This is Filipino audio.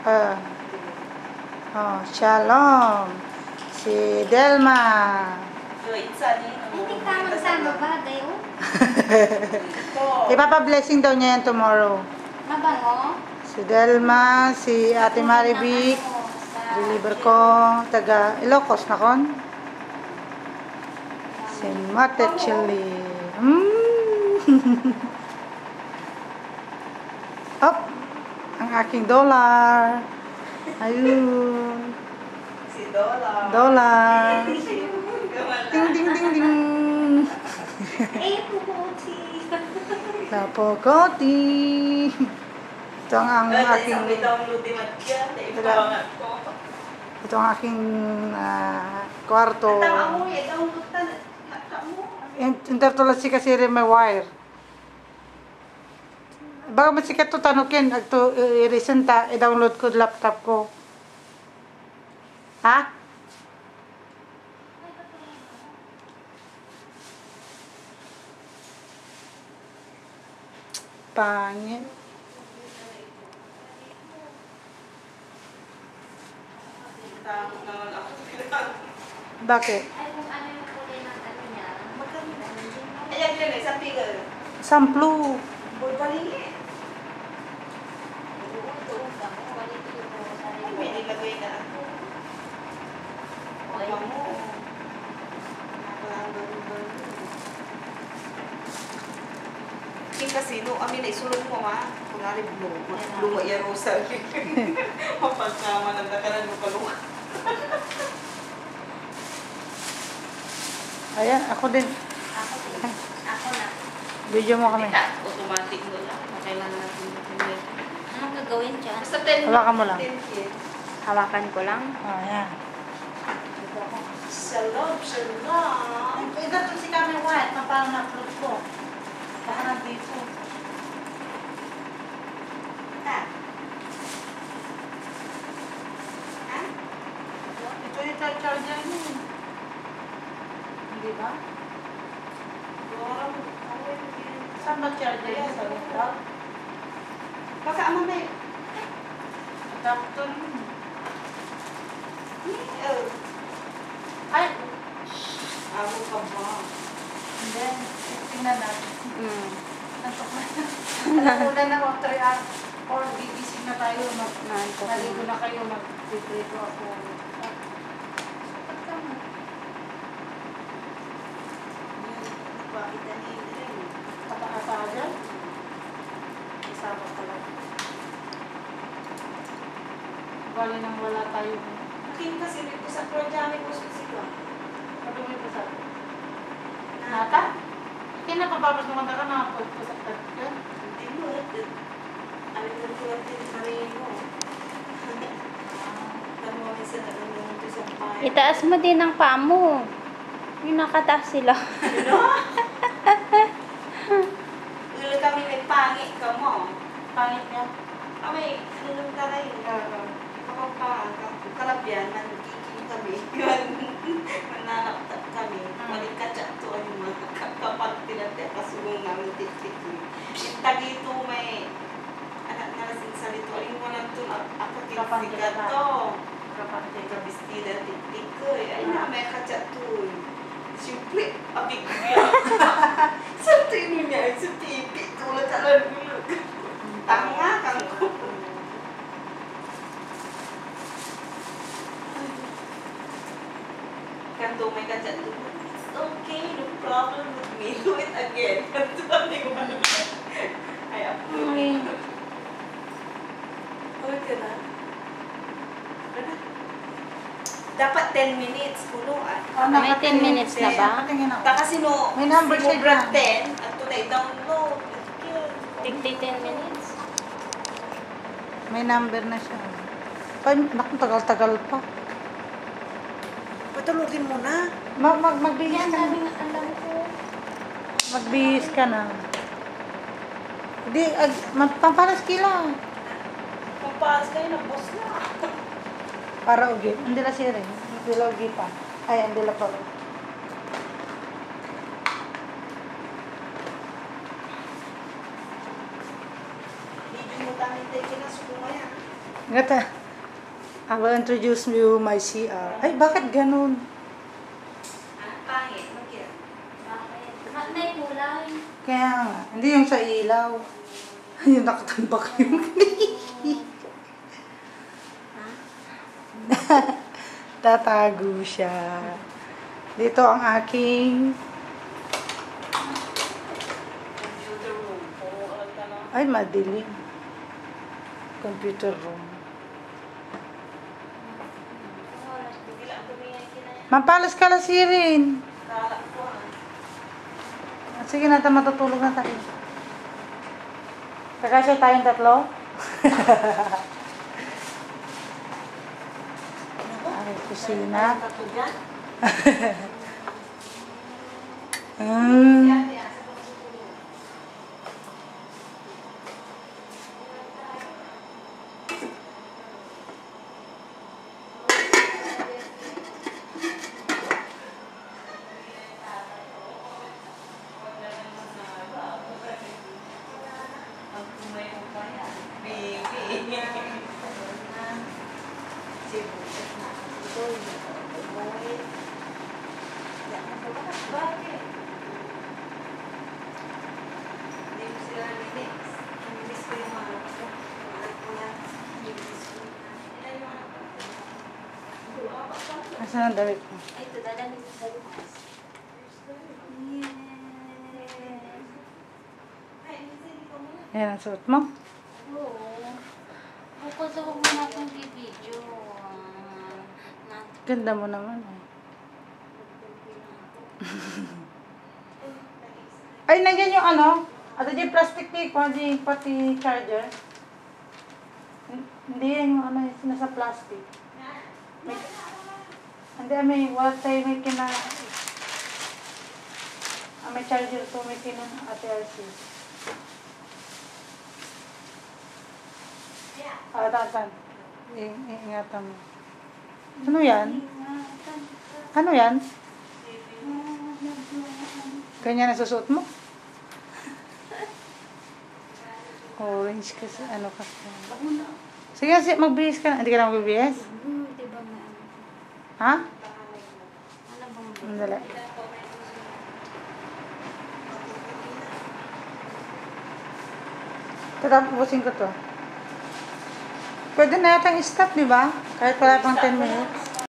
Uh, oh, Shalom. Si Delma. Hindi ka magsama ba, Dayo? Ipapa-blessing daw niya yan tomorrow. Mabango? Si Delma, si Ate Marivic. Deliver ko. Taga Ilocos na kon. Si Mate Chili. Up. Ang aking dollar. Ayun. Si Dollar. Dollar. Ding, ding, ding, ding. Pupoti. Napokoti. Ito ang aking... Ito ang aking kwarto. Intertulad si kasi rin may wire. Baka masikat to tanukin. Agto i-resenta. I-download ko laptop ko. Ha? Pangit. Bakit? Ay, kung ano yung kulay ng ano niya. Ayan din eh, sa figure. Samplu. Bulbalingi. Ay, May nilagay na ako. Wala mo. Kasi no, amin ay sulod mo ma. Kunwari lunga yan rosa. Mapagkama ng dakaran mo palunga. Ayan, ako din. Ako na. Video mo kami. Automatic mo lang. Kailangan natin natin. Anong gagawin dyan? Basta 10 Hawakan mo lang. Hawakan ko lang. Oh, ayan. Shalom, shalom. Ito si Kami White. Parang na-upload ko. Baka nandito. Ha? Ha? Ito yung charger niya. Hindi ba? Saan ba charger niya? Sa laptop? Baka ama may... Adapter yun. Ay! Ay! Amo ka ba? And then, tingnan natin. Nantok na. Una na ako, 3 hours. Or gigising na tayo. Naligo na kayo. Mag-prito ako. Sapat ka mo. Bakit na rin? Kata-kata dyan. Isama ka lang. Bali nang wala tayo. Akin kasi dito sa projami ko sila. Madumi pa sa nata? Kaya napapapos naman ka na pagpasaktat ka. Hindi mo. Amin na tulad din sa rin mo. Tanong isa na lang yung ito sa bahay. Itaas mo din ang paa mo. Yung nakataas sila. Ano? Ulo kami may pangit ka mo. Pangit niya. Kami, ano nung taray? Kapag kalabyan, nagkiking kami. Mananaktak kami. Maling kacak to ang mga kapag tinatay kasulong namin titik-tik. Yung tagito may anak na lasing sa lito. Aling mo lang ito ako tinsikat to. Kapante. Kabistida titik ko. Ay na may kacak to. Siyempre, abig niya. Sa tino niya, sa pipi. Tulad sa lalulog. Tanga kang ko. Kanto may kacak to. It's okay, no problem with me. Do it again. Kanto ni ko. Ay, upload. Ay. Okay ka na? Ano? Dapat 10 minutes kuno ah. May 10 minutes na ba? Patingin ako. Ta kasi no, May number siya Brad dyan. 10 at tunay download. Tigti 10 minutes. May number na siya. Naku, tagal-tagal pa. Patulogin mo na. Magbihis ka na. Magbihis ka na. Hindi, pampalas kila. Pampalas kayo na boss na. Para ugi. Andila siya rin. Andila ugi pa. Ay, andila pa. Ngata. I will introduce you my CR. Ay, bakit ganun? Pangit. Bakit? Bakit? May kulay. Kaya nga, hindi yung sa ilaw. Yung nakatambak yung tatago siya. Dito ang aking Computer room. Oo, alam ka na. ay madilim. Computer room. Bigla ang tumingin kinaya. Mampalas ka lang sirin. Kala ko Sige na, matutulog na tayo. Kakasya tayong tatlo? Ay, kusina. Tatlo dyan? Mm. Asan ang damit mo? Ay, ito, dadalhin ko sa bukas. Yan ang suot mo? Oo. Bukod sa huwag mo na akong video. Ganda mo naman. Ay, nandiyan yung ano? Ato yung plastic tape, pati charger. Hindi yan yung ano, yung nasa plastic. Hindi, may wala tayo may kina... may charger to, may kina Ate Elsie. Tatan. Ingatan mo. Ano yan? Ano yan? Ganyan ang susuot mo? Orange kasi, ano kasi. Sige, magbihis ka na. Hindi ka na magbihis? Diba may ano? Ha? Ano bang Andali. Tatapusin ko to. Pwede na yatang stop, di ba? Kahit wala pang 10 minutes.